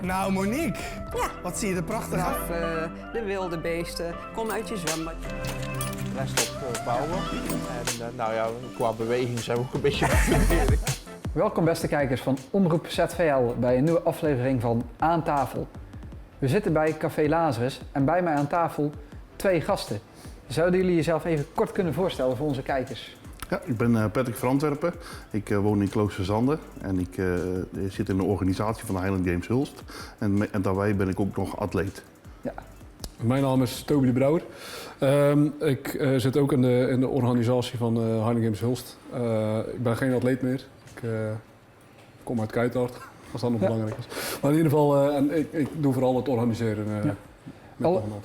Nou, Monique. Ja. Wat zie je er prachtig uit. De wilde beesten. Kom uit je zwembad. rest op bouwen. En nou ja, qua beweging zijn we ook een beetje beweging. Welkom beste kijkers van Omroep ZVL bij een nieuwe aflevering van Aan Tafel. We zitten bij Café Lazarus en bij mij aan tafel 2 gasten. Zouden jullie jezelf even kort kunnen voorstellen voor onze kijkers? Ja, ik ben Patrick van Antwerpen. Ik woon in Kloosterzande en ik zit in de organisatie van de Highland Games Hulst. En daarbij ben ik ook nog atleet. Ja. Mijn naam is Toby de Brouwer. Ik zit ook in de organisatie van Highland Games Hulst. Ik ben geen atleet meer. Ik kom uit Kuitaart, als dat nog belangrijk is. Maar in ieder geval, ik doe vooral het organiseren.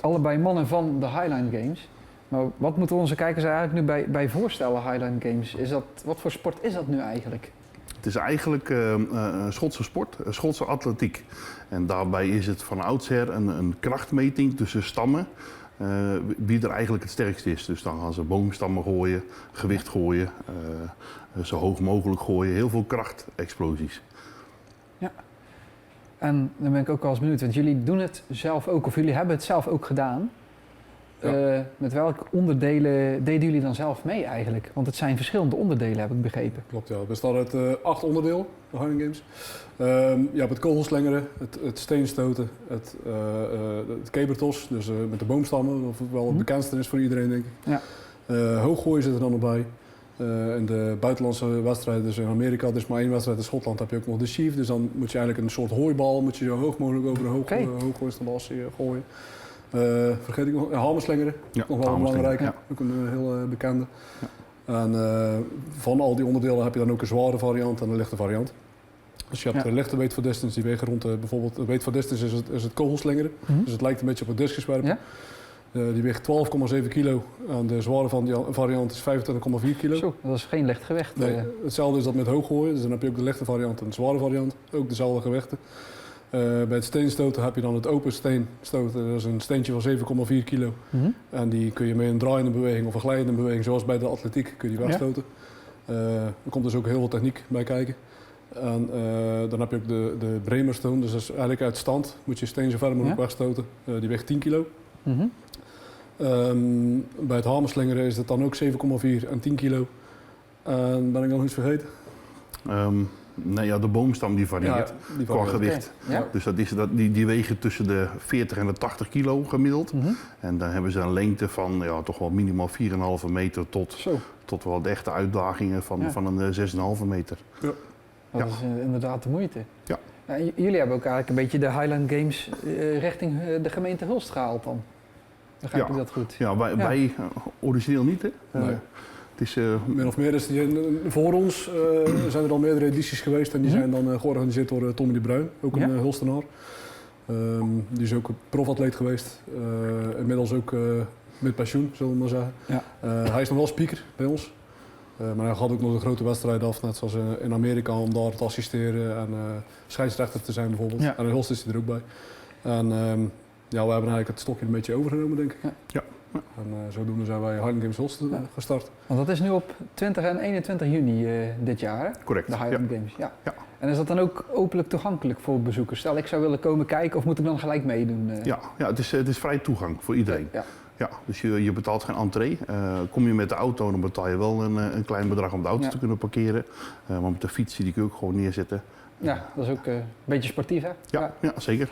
Allebei mannen van de Highland Games. Maar wat moeten onze kijkers eigenlijk nu bij voorstellen, Highland Games? Wat voor sport is dat nu eigenlijk? Het is eigenlijk een Schotse sport, een Schotse atletiek. En daarbij is het van oudsher een krachtmeting tussen stammen. Wie er eigenlijk het sterkst is. Dus dan gaan ze boomstammen gooien, gewicht gooien, zo hoog mogelijk gooien. Heel veel krachtexplosies. Ja. En dan ben ik ook wel eens benieuwd, want jullie doen het zelf ook, of jullie hebben het zelf ook gedaan. Ja. Met welke onderdelen deden jullie dan zelf mee eigenlijk? Want het zijn verschillende onderdelen, heb ik begrepen. Klopt, ja. Het bestaat uit 8 onderdelen, de Highland Games. Je hebt het kogelslengeren, het steenstoten, het kebertos, dus met de boomstammen, of wel het bekendste is voor iedereen, denk ik. Ja. Hooggooien zit er dan nog bij. In de buitenlandse wedstrijden, dus in Amerika, er is maar 1 wedstrijd, in Schotland heb je ook nog de sheaf. Dus dan moet je eigenlijk een soort hooibal, moet je zo hoog mogelijk over de hooggooistandas gooien. Vergeet ik nog, hamerslengeren, ja, nog wel een belangrijke, ja. Ook een heel bekende. Ja. En van al die onderdelen heb je dan ook een zware variant en een lichte variant. Dus je hebt de lichte weight for distance, die wegen rond bijvoorbeeld, de weight for distance is het kogelslengeren, dus het lijkt een beetje op het discuswerpen. Ja. Die weegt 12,7 kilo en de zware variant is 25,4 kilo. Zo, dat is geen licht gewicht. Nee, hetzelfde is dat met hooggooien, dus dan heb je ook de lichte variant en de zware variant, ook dezelfde gewichten. Bij het steenstoten heb je dan het open steenstoten, dat is een steentje van 7,4 kilo. En die kun je met een draaiende beweging of een glijdende beweging, zoals bij de atletiek, kun je die wegstoten. Er komt dus ook heel veel techniek bij kijken. En dan heb je ook de Bremerstone, dus dat is eigenlijk uit stand, moet je steen zo ver mogelijk wegstoten. Die weegt 10 kilo. Bij het hamerslingeren is het dan ook 7,4 en 10 kilo. En ben ik nog iets vergeten? Nee, ja, de boomstam die varieert qua gewicht. Okay. Ja. Dus die wegen tussen de 40 en de 80 kilo gemiddeld. En dan hebben ze een lengte van toch wel minimaal 4,5 meter tot wel de echte uitdagingen van een 6,5 meter. Ja. Dat is inderdaad de moeite. Ja. En jullie hebben ook eigenlijk een beetje de Highland Games richting de gemeente Hulst gehaald dan. Begrijp ik dat goed? Ja, wij origineel niet, hè? Nee. Het is, min of meer is voor ons zijn er al meerdere edities geweest en die zijn dan georganiseerd door Tommy de Bruin, ook een Hulstenaar. Die is ook profatleet geweest, inmiddels ook met pensioen, zullen we maar zeggen. Ja. Hij is nog wel speaker bij ons, maar hij gaat ook nog de grote wedstrijden af, net zoals in Amerika, om daar te assisteren en scheidsrechter te zijn bijvoorbeeld. Ja. En in Hulst is hij er ook bij. En we hebben eigenlijk het stokje een beetje overgenomen, denk ik. Ja. En zodoende zijn wij Highland Games Hulst gestart. Want dat is nu op 20 en 21 juni dit jaar, hè? Correct. De Highland Games, ja. En is dat dan ook openlijk toegankelijk voor bezoekers? Stel, ik zou willen komen kijken of moet ik dan gelijk meedoen? Ja, het is vrij toegang voor iedereen. Ja, dus je betaalt geen entree. Kom je met de auto, dan betaal je wel een klein bedrag om de auto te kunnen parkeren. Maar met de fiets die kun je ook gewoon neerzetten. Ja, dat is ook een beetje sportief, hè? Ja, zeker.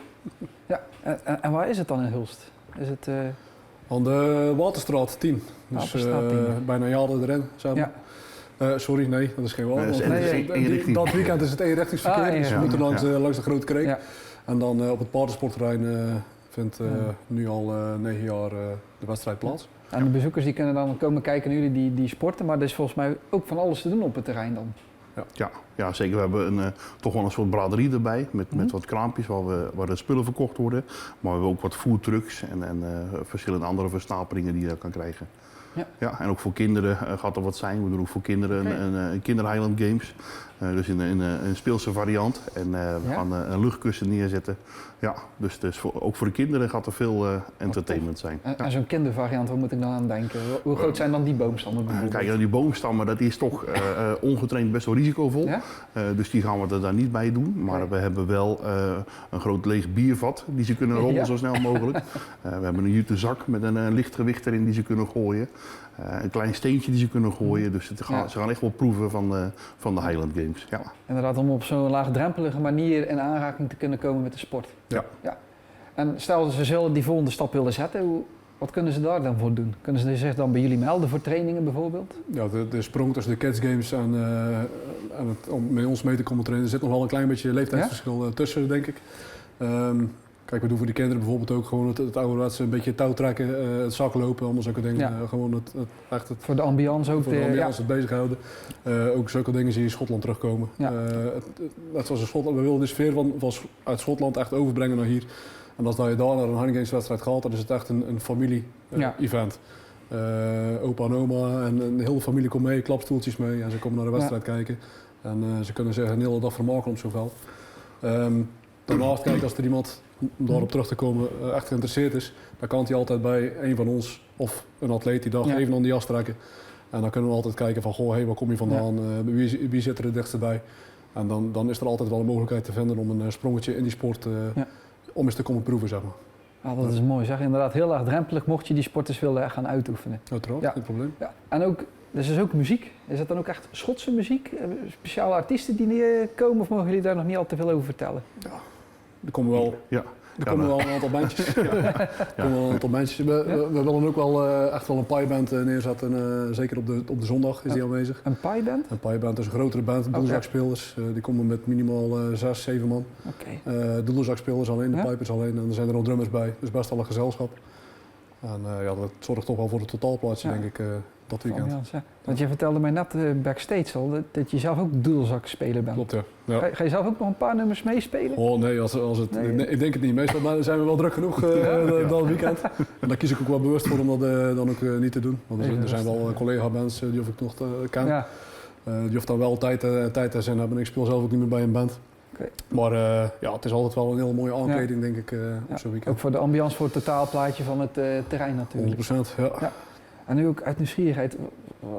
Ja, en waar is het dan in Hulst? Is het... Aan de Waterstraat 10. Dus Waterstraat 10, bijna Jade erin. Sorry, nee, dat is geen Waterstraat. Dat weekend is het eenrichtingsverkeer, dus we moeten langs de Grote Kreek. Ja. En dan op het paardensportterrein vindt nu al 9 jaar de wedstrijd plaats. En de bezoekers die kunnen dan komen kijken naar jullie die sporten, maar er is volgens mij ook van alles te doen op het terrein dan. Ja, zeker. We hebben toch wel een soort braderie erbij met wat kraampjes waar de spullen verkocht worden. Maar we hebben ook wat foodtrucks en verschillende andere versnaperingen die je daar kan krijgen. Ja, en ook voor kinderen gaat er wat zijn. We doen ook voor kinderen een Kinder Highland Games. Dus in een speelse variant. En we gaan een luchtkussen neerzetten. Ja, dus ook voor de kinderen gaat er veel entertainment zijn. En zo'n kindervariant, waar moet ik dan aan denken? Hoe groot zijn dan die boomstammen bijvoorbeeld? Kijk, die boomstammen, dat is toch ongetraind best wel risicovol. Ja? Dus die gaan we er daar niet bij doen. Maar we hebben wel een groot leeg biervat die ze kunnen rollen zo snel mogelijk. We hebben een jute zak met een lichtgewicht erin die ze kunnen gooien. Een klein steentje die ze kunnen gooien. Dus ze gaan echt wel proeven van de Highland Games. Ja. Inderdaad, om op zo'n laagdrempelige manier in aanraking te kunnen komen met de sport. Ja. En stel ze zullen die volgende stap willen zetten, wat kunnen ze daar dan voor doen? Kunnen ze zich dan bij jullie melden voor trainingen bijvoorbeeld? Ja, de sprong tussen de Cats Games en om met ons mee te komen trainen, er zit nog wel een klein beetje leeftijdsverschil tussen, denk ik. Kijk, we doen voor die kinderen bijvoorbeeld ook gewoon het ouderwetse een beetje touw trekken, het zaklopen, allemaal zulke dingen. Ja. Gewoon voor de ambiance ook. Voor de ambiance het bezighouden. Ook zulke dingen zie je in Schotland terugkomen. Ja. Net zoals in Schotland, we willen de sfeer uit Schotland echt overbrengen naar hier. En als je daar naar een Highland Games wedstrijd gaat, dan is het echt een familie-event. Opa en oma en een hele familie komt mee, klapstoeltjes mee en ze komen naar de wedstrijd kijken. En ze kunnen zich een hele dag vermaken op zo'n veld. Daarnaast, kijk, als er iemand, om daarop terug te komen, echt geïnteresseerd is, dan kan hij altijd bij een van ons of een atleet die dag even aan de jas trekken. En dan kunnen we altijd kijken van, goh, hey, waar kom je vandaan, wie zit er het dichtst bij? En dan is er altijd wel een mogelijkheid te vinden om een sprongetje in die sport om eens te komen proeven, zeg maar. Ah, dat is mooi zeg, inderdaad heel laagdrempelig mocht je die sporters willen gaan uitoefenen. Uiteraard, geen probleem. Ja. En ook, dus is ook muziek, is dat dan ook echt Schotse muziek? Speciale artiesten die komen of mogen jullie daar nog niet al te veel over vertellen? Ja, er komen wel... Er komen wel een aantal bandjes. We willen ook wel echt wel een pieband neerzetten. Zeker op de zondag is die aanwezig. Een pieband? Een pieband is een grotere band, doelzakspelers. Die komen met minimaal 6, 7 man. Doelzakspelers alleen, de pipers alleen. En er zijn er nog drummers bij. Dus best wel een gezelschap. En dat zorgt toch wel voor het totaalplaatje, denk ik, dat weekend. Want je vertelde mij net backstage al dat je zelf ook doelzakspeler bent. Klopt, ja. Ga je zelf ook nog een paar nummers meespelen? Oh nee, ik denk het niet. Meestal zijn we wel druk genoeg dat weekend. En daar kies ik ook wel bewust voor om dat dan ook niet te doen. Want er zijn wel collega-bands die of ik nog ken. Ja. Die hoeft dan wel tijd te zijn hebben. Ik speel zelf ook niet meer bij een band. Okay. Maar het is altijd wel een hele mooie aankleding, denk ik, op zo'n weekend. Ook voor de ambiance, voor het totaalplaatje van het terrein natuurlijk. 100%, ja. En nu ook uit nieuwsgierigheid,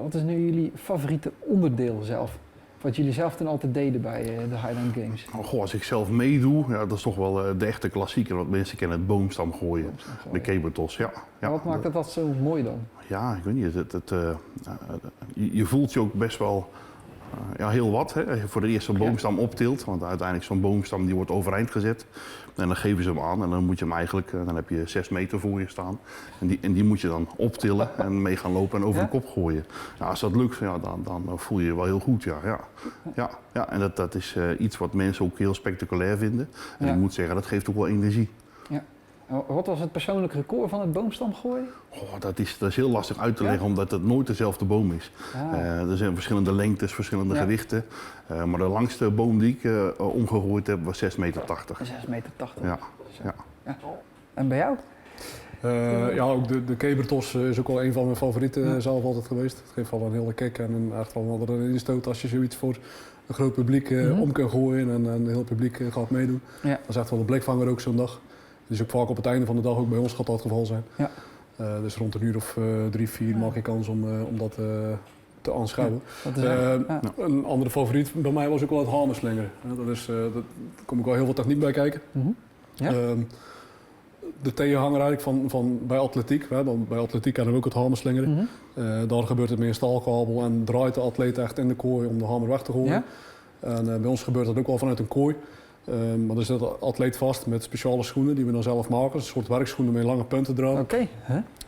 wat is nu jullie favoriete onderdeel zelf? Wat jullie zelf toen altijd deden bij de Highland Games? Als ik zelf meedoe, dat is toch wel de echte klassieker. Want mensen kennen het boomstam gooien, de cabertoss. Ja. Wat maakt dat zo mooi dan? Ja, ik weet niet. Je voelt je ook best wel heel wat. Hè? Als je voor de eerste boomstam optilt, want uiteindelijk zo'n boomstam die wordt overeind gezet. En dan geven ze hem aan en dan moet je hem eigenlijk, dan heb je 6 meter voor je staan. En die moet je dan optillen en mee gaan lopen en over de kop gooien. Nou, als dat lukt, dan voel je je wel heel goed. Ja, en dat is iets wat mensen ook heel spectaculair vinden. En ik moet zeggen, dat geeft ook wel energie. Ja. Wat was het persoonlijk record van het boomstam gooien? Dat is heel lastig uit te leggen, omdat het nooit dezelfde boom is. Er zijn verschillende lengtes, verschillende gewichten. Maar de langste boom die ik omgegooid heb was 6,80 meter. 6,80 meter? Ja. En bij jou? Ook de cabertoss is ook wel een van mijn favorieten zelf altijd geweest. Het geeft wel een hele kick en echt wel een andere instoot als je zoiets voor een groot publiek om kan gooien en een heel publiek gaat meedoen. Ja. Dat is echt wel de blikvanger ook zo'n dag. Dus ook vaak op het einde van de dag, ook bij ons gaat dat het geval zijn. Ja. Dus rond een uur of 3, 4 maak ik kans om dat te aanschouwen. Een andere favoriet bij mij was ook wel het hamerslingeren. Daar kom ik wel heel veel techniek bij kijken. De tegenhanger eigenlijk van bij atletiek. Bij atletiek kennen we ook het hamerslingeren. Daar gebeurt het meer staalkabel en draait de atleet echt in de kooi om de hamer weg te gooien. En bij ons gebeurt dat ook wel vanuit een kooi. Maar er zit de atleet vast met speciale schoenen die we dan zelf maken. Een soort werkschoenen met lange punten eraan.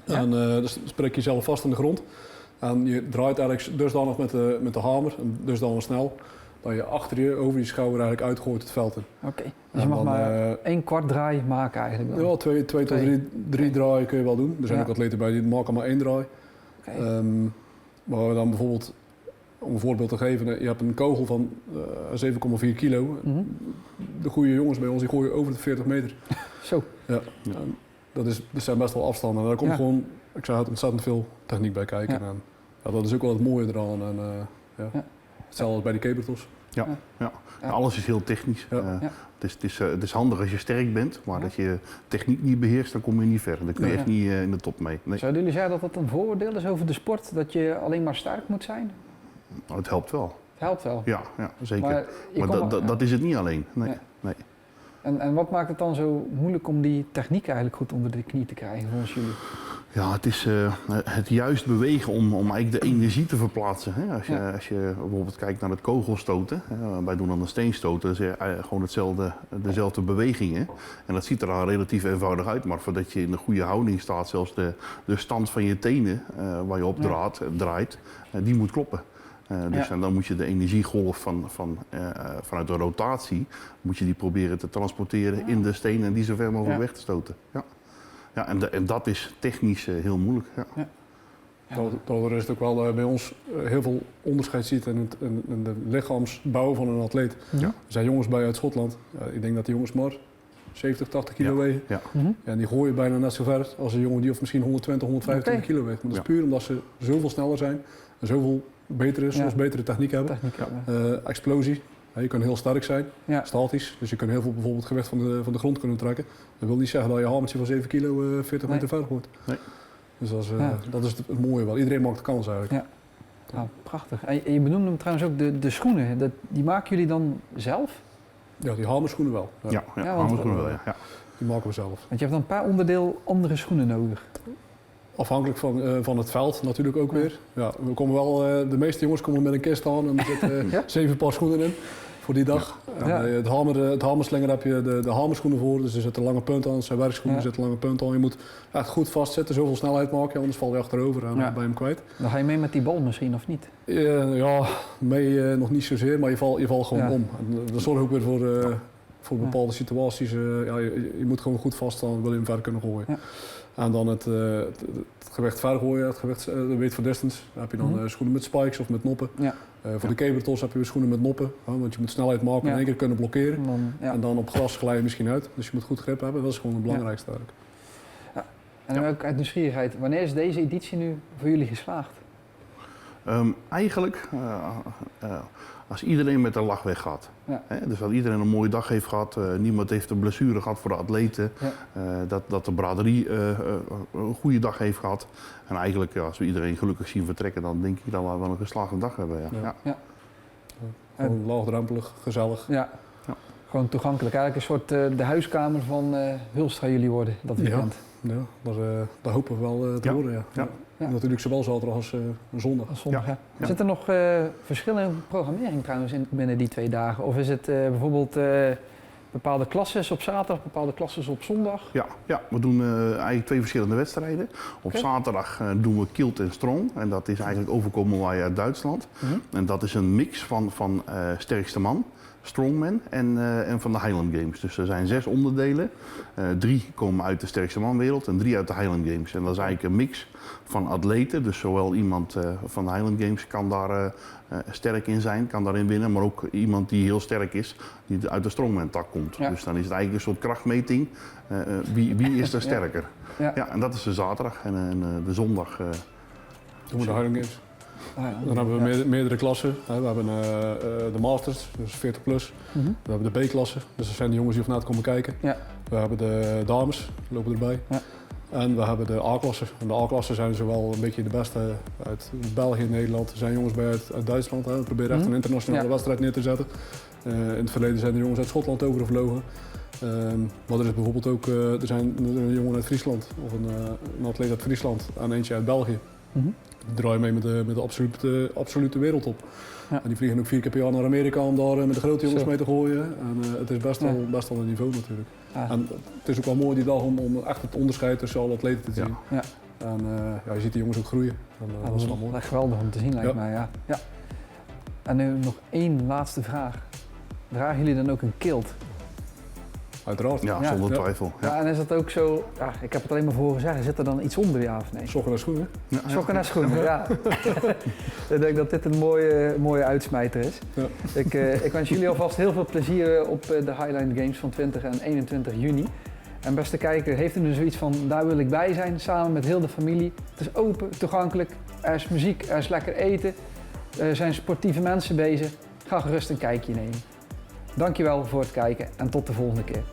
En dus spreek je zelf vast in de grond. En je draait eigenlijk dusdanig met de hamer, en dusdanig snel, dat je achter je, over je schouder eigenlijk uitgooit het veld in. Dus je mag maar 1/4 draai maken eigenlijk dan? Ja, 2 tot 3 draaien kun je wel doen. Er zijn ook atleten bij die maken maar 1 draai. Maar we dan bijvoorbeeld, om een voorbeeld te geven, je hebt een kogel van 7,4 kilo. De goede jongens bij ons die gooien over de 40 meter. Zo. Ja. Dat zijn best wel afstanden. En daar komt gewoon, ik zei het, ontzettend veel techniek bij kijken. En dat is ook wel het mooie eraan. En, hetzelfde als bij die cabertoss. Ja. Ja. Alles is heel technisch. Ja. Ja. Het is handig als je sterk bent, maar dat je techniek niet beheerst, dan kom je niet ver. Dan kun je Ja. echt niet in de top mee. Nee. Zouden jullie zeggen dat dat een vooroordeel is over de sport? Dat je alleen maar sterk moet zijn? Nou, het helpt wel. Het helpt wel. Ja, zeker. Maar, je Maar kon- dat is het niet alleen. Nee. Nee. En wat maakt het dan zo moeilijk om die techniek eigenlijk goed onder de knie te krijgen volgens jullie? Ja, het is het juist bewegen om eigenlijk de energie te verplaatsen. Hè? Als je bijvoorbeeld kijkt naar het kogelstoten, wij doen dan een steenstoten, dat is gewoon dezelfde bewegingen. En dat ziet er al relatief eenvoudig uit, maar voordat je in de goede houding staat, zelfs de stand van je tenen waar je op draait, die moet kloppen. En dan moet je de energiegolf vanuit de rotatie, moet je die proberen te transporteren in de stenen en die zo ver mogelijk weg te stoten. Ja, en dat is technisch heel moeilijk. Ja. Terwijl er is ook wel bij ons heel veel onderscheid ziet in de lichaamsbouw van een atleet. Ja. Er zijn jongens bij uit Schotland, ik denk dat die jongens maar 70, 80 kilo wegen. Ja. En die gooien bijna net zo ver als een jongen die of misschien 120, 125 kilo weegt. Maar dat is puur omdat ze zoveel sneller zijn en zoveel betere techniek hebben. Explosie. Je kan heel sterk zijn, statisch, dus je kan heel veel bijvoorbeeld gewicht van de grond kunnen trekken. Dat wil niet zeggen dat je hamertje van 7 kilo 40 meter ver wordt. Nee. Dus dat is het mooie wel. Iedereen maakt de kans eigenlijk. Ja, prachtig. En je benoemde hem trouwens ook de schoenen, die maken jullie dan zelf? Ja, die hamerschoenen wel. Ja, hamerschoenen wel. Ja. Die maken we zelf. Want je hebt dan een paar onderdeel andere schoenen nodig. Afhankelijk van het veld natuurlijk ook weer. Ja, we komen wel, de meeste jongens komen met een kist aan en er zitten 7 paar schoenen in voor die dag. Ja. En, het hamerslinger heb je de hamerschoenen voor, dus er zitten lange punten aan. Zijn werkschoenen zitten lange punten aan. Je moet echt goed vastzitten, zoveel snelheid maken, anders val je achterover en ben je hem kwijt. Dan ga je mee met die bal misschien, of niet? Nog niet zozeer, maar je valt gewoon om. En dat zorgt ook weer voor bepaalde situaties. Je moet gewoon goed vaststaan, wil je hem ver kunnen gooien. Ja. En dan het gewicht ver gooien, het gewicht, de weight for distance. Dan heb je dan schoenen met spikes of met noppen. Ja. Voor de cabertoss heb je weer schoenen met noppen. Want je moet snelheid maken en in één keer kunnen blokkeren. En dan op gras glij je misschien uit. Dus je moet goed grip hebben. Dat is gewoon het belangrijkste eigenlijk. Ja. En dan ook uit nieuwsgierigheid, wanneer is deze editie nu voor jullie geslaagd? Eigenlijk als iedereen met een lach weggaat. Ja. Dus dat iedereen een mooie dag heeft gehad, niemand heeft een blessure gehad voor de atleten, dat de braderie een goede dag heeft gehad. En eigenlijk als we iedereen gelukkig zien vertrekken, dan denk ik dat we wel een geslaagde dag hebben. Gewoon laagdrempelig, gezellig. Ja. Gewoon toegankelijk. Eigenlijk een soort de huiskamer van Hulstra jullie worden dat weekend. Ja, daar hopen we wel te worden. Ja. Natuurlijk zowel zaterdag als zondag. Zit er nog verschillen in programmering trouwens binnen die 2 dagen? Of is het bijvoorbeeld bepaalde klasses op zaterdag, bepaalde klasses op zondag? Ja, we doen eigenlijk 2 verschillende wedstrijden. Op zaterdag doen we Kilt en Strong. En dat is eigenlijk overkomen wij uit Duitsland. En dat is een mix van sterkste man, strongman en van de Highland Games. Dus er zijn 6 onderdelen. 3 komen uit de sterkste manwereld en 3 uit de Highland Games. En dat is eigenlijk een mix van atleten. Dus zowel iemand van de Highland Games kan daar sterk in zijn, kan daarin winnen. Maar ook iemand die heel sterk is, die uit de strongman tak komt. Ja. Dus dan is het eigenlijk een soort krachtmeting. Wie is er sterker? Ja, en dat is de zaterdag. En de zondag doen we de Highland Games. Dan hebben we meerdere klassen. We hebben de Masters, dus 40 plus. We hebben de B-klasse, dus dat zijn de jongens die vanavond komen kijken. We hebben de dames, die lopen erbij. En we hebben de A-klasse. En de A-klasse zijn zowel een beetje de beste uit België en Nederland. Er zijn jongens bij uit Duitsland. We proberen echt een internationale wedstrijd neer te zetten. In het verleden zijn er jongens uit Schotland overgevlogen. Maar er is bijvoorbeeld ook er zijn een jongen uit Friesland of een atleet uit Friesland en eentje uit België. Die draaien mee met de absolute wereldtop. En die vliegen ook 4 keer per jaar naar Amerika om daar met de grote jongens mee te gooien. En het is best wel een niveau natuurlijk. En het is ook wel mooi die dag om echt het onderscheid tussen alle atleten te zien. En je ziet die jongens ook groeien. En, dat is wel mooi. Echt geweldig om te zien lijkt mij. Ja. En nu nog 1 laatste vraag. Dragen jullie dan ook een kilt? Uiteraard. Ja, zonder twijfel. Ja, en is dat ook zo, ik heb het alleen maar voor gezegd, zit er dan iets onder, ja of nee? Sokken en schoenen. Sokken en schoenen, ja. Ik denk dat dit een mooie uitsmijter is. Ja. Ik wens jullie alvast heel veel plezier op de Highland Games van 20 en 21 juni. En beste kijker, heeft u nu zoiets van, daar wil ik bij zijn, samen met heel de familie. Het is open, toegankelijk, er is muziek, er is lekker eten, er zijn sportieve mensen bezig. Ga gerust een kijkje nemen. Dankjewel voor het kijken en tot de volgende keer.